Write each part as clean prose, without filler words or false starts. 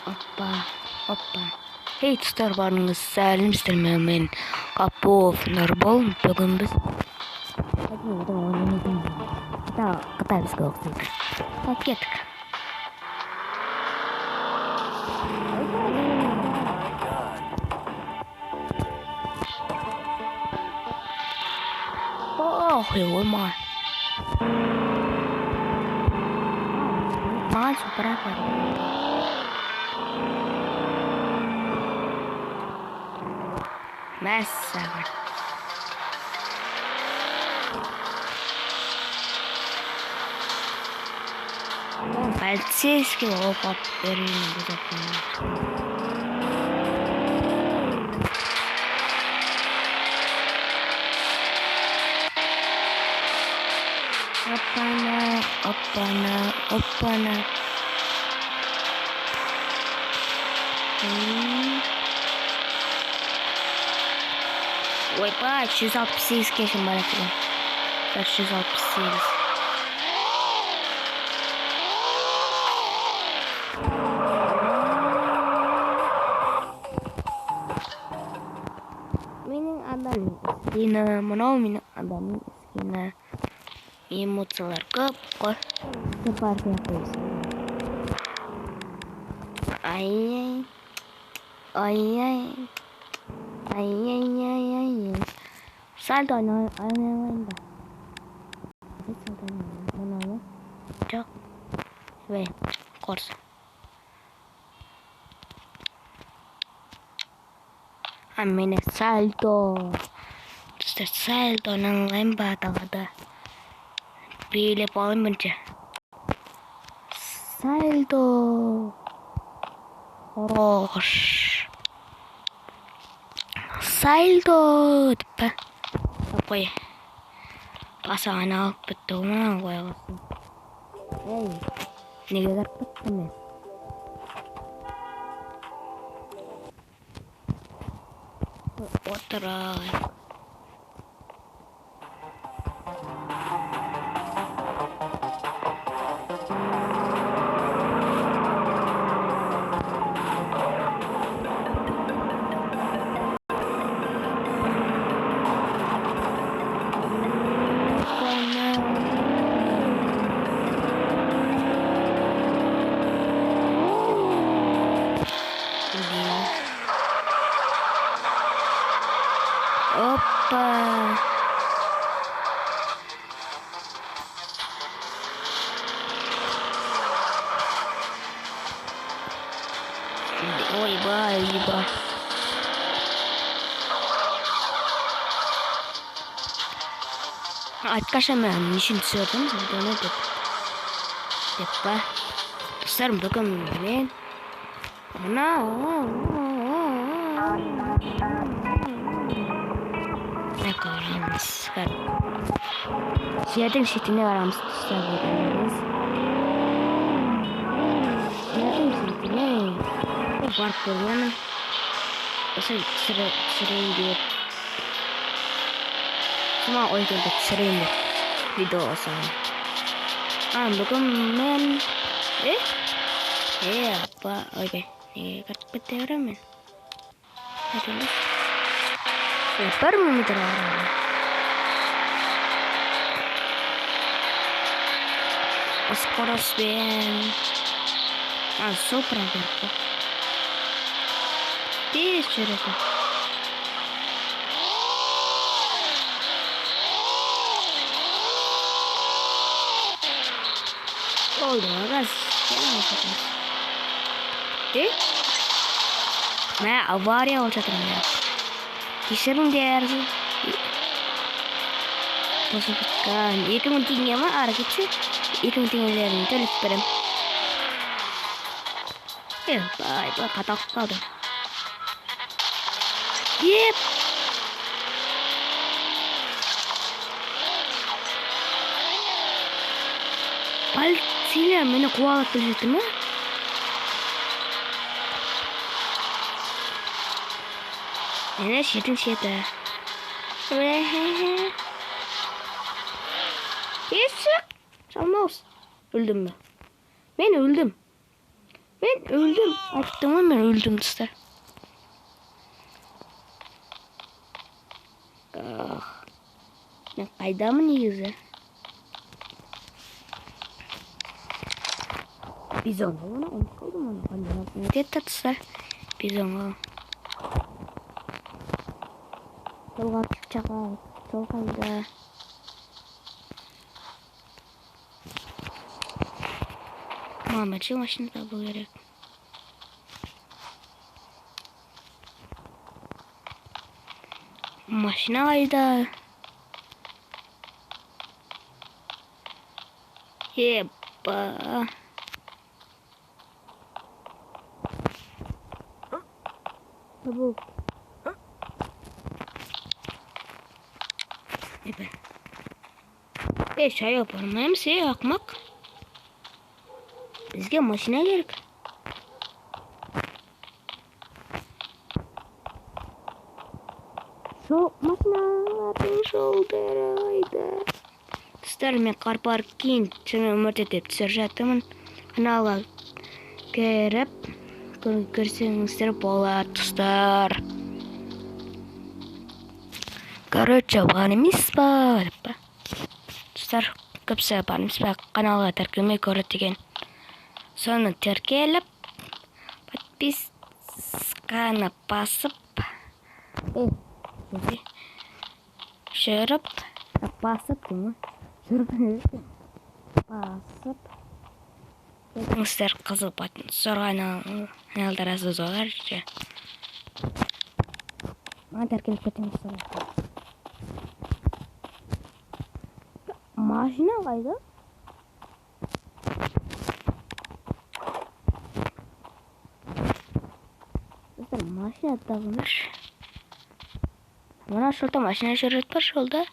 Hoppa, hoppa. Hey dostlar, barınız sәлемсіздер, мен Қапов Нұрбол. Бүгін біз Қытай бізге оқытады. Кеттік. Ойма. Маған супер апар. Мәссаған. Полицейский опыт берейін бұл запомнить. Опана, опана, опана. Ой, па, 168 кешім бар екен. 168. Менің адамның скені, мынау менің адамның скені. Эмоциялар көп қой. Партия қойсын. Ай-яй. Ай-яй. Ай-яй-яй-яй. Сальто ойнайын ба. Мынаны. Жоқ. Ве, қорсы. Мені сальто. Достар, сальтоның ойнайын ба тағады. Билеп алайын бірінші. Сальто. Хорош. Сальто. Тіппі. Қой. Пасаған алып бітті. Оңан қой аласын. Ей. Неге қарып бітті мен? Отырайын. Опа. Ойбай, ойбай. Айтқашамын, нешін түсірдім, бұны деп ба. Достарым, бүгін мен Қарамыз. Жердің шетіне қарамыз тұстар болғанымыз. Жердің шетіне барып көргені. Осы түсірейін деп. Сома ойдырды түсірейін деп. Видео осыған. Бүгін мен... Апа, ойбай. Неге қартып бітті көрем мен? Әдеміз. Бір мүмітір арам. Скороспен. Сол проверка. Тез жүреді. Oldu agaz. Mən avariya olacaqdım ya. İşlerim değerli. Bozulkan. 2000 tenge var hareketi. 2000 tengelerini tölüp verem. Bak katak kaldı. Yep. Polisiyalar meni kovalab kelishdimi? Mana sheti. Kesik. Çalmaz. Öldüm mü? Ben öldüm. Ben öldüm. Açtım ama ben öldüm dostlar. Ah. Ben kaydamı ne güzel. Biz onu kaldım onu. Ne dedi dostlar? Biz onu. Yolga çıkacak abi. Çok kayda. Muhammed'ci maşını da bu gerek. Maşına kayda. Yeppa. Çabuk. Şey yaparım. Hem şey yakmak. Bizge maşına gerek. Şu maşına oldu herhalde. Старыми карпаркин чөмөртөтүп түсүрүп каналга кирип көрсөңүздөр болот достор. Короче, барымыз бар. Достор, көпсө барымыз бар. Каналга тиркелмей көрөт деген. Сону тиркелип, подписканы басып, жүрүп, басып дейм. Басып. Сіздер қызыл батын сұрған аналдарасыз олар же. Маған тәркеліп кетеміз солай. Машина қайда? Сіздер машина тағыныш. Мына жолда машина жүрет бар жолда.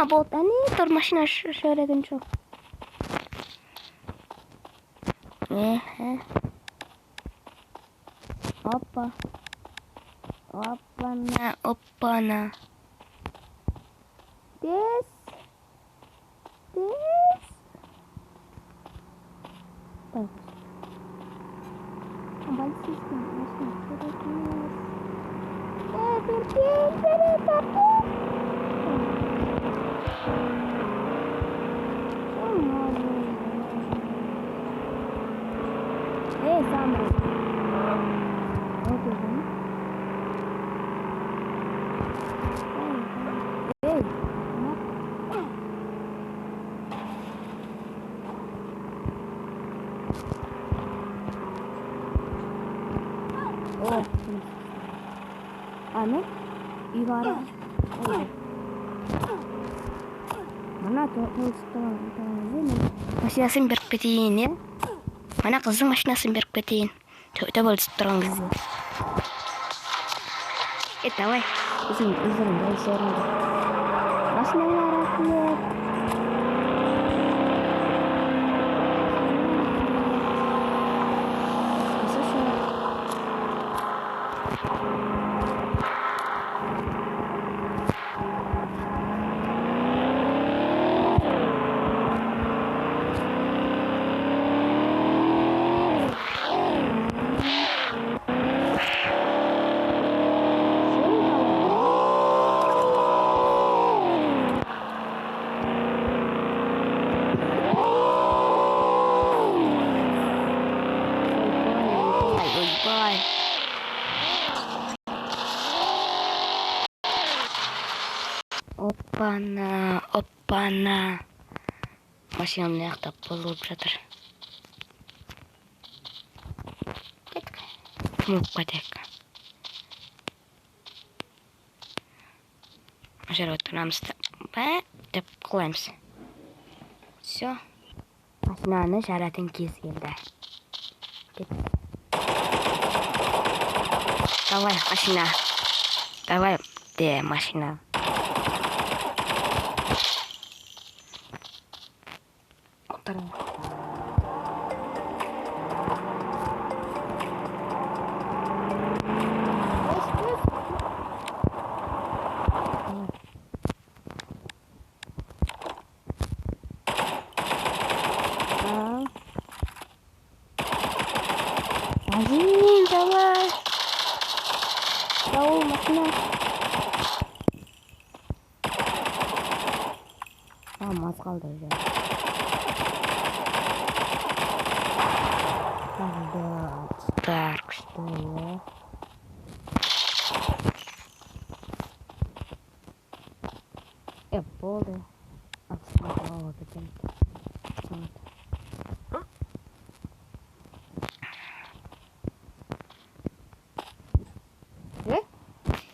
Вот они тоже машина шереген жоқ. Опа. Опана, опана. This. Так. Бальсистый машина шереген. Самый. Вот это. Эй. О. Ну, Ивара. Mana tuh машинасын беріп кетейін, е? Мана қыздың машинасын беріп кетейін. Төте болып тұрыңыз. Давай. Өзің дәл сорыңды. Машиналар рахмет. Опана. Машинам неяқта бұзылып жатыр. Кіміп қайтайық. Жер отырамыз деп қылаймыз. Все. Машинаны жаратын кез келді. Давай, машина. Давай, де машина. Магазин, давай. Давай, машина. Мас қалды уже. Так, что я? Болды. Отсмотрела потом.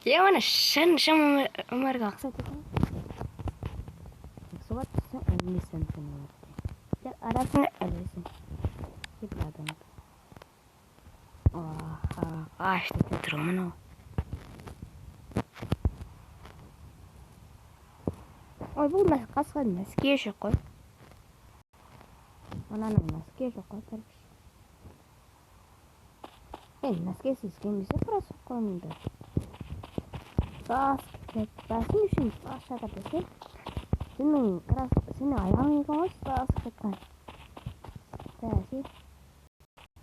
Я вона ще умерла. Кстати, вот лisten to me. Я арабская listen. И правда. Что ты тромнул? Ой, бұл қасқа нәске жоқ қой. Ананың нәске жоқ қой, тәркіш. Нәске сескенбесе құрасы қоймайды. Басым үшін ашада бесе. Сенің аяғың екен ғой, басып кеткен. Тәсі.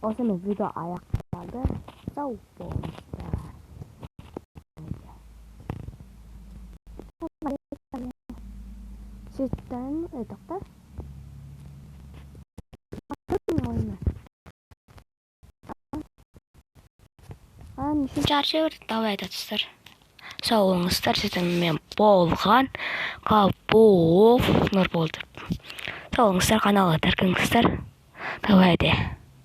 Осымен видео аяқталды. Сау болыңыздар. Sitten totta. Нешінші аршевер давай айтатсыздар. Сау болыңыздар. Sitten мен болған Калпов Нұрболды. Сау болыңыздар, каналға тіркеліңіздер. Давай де.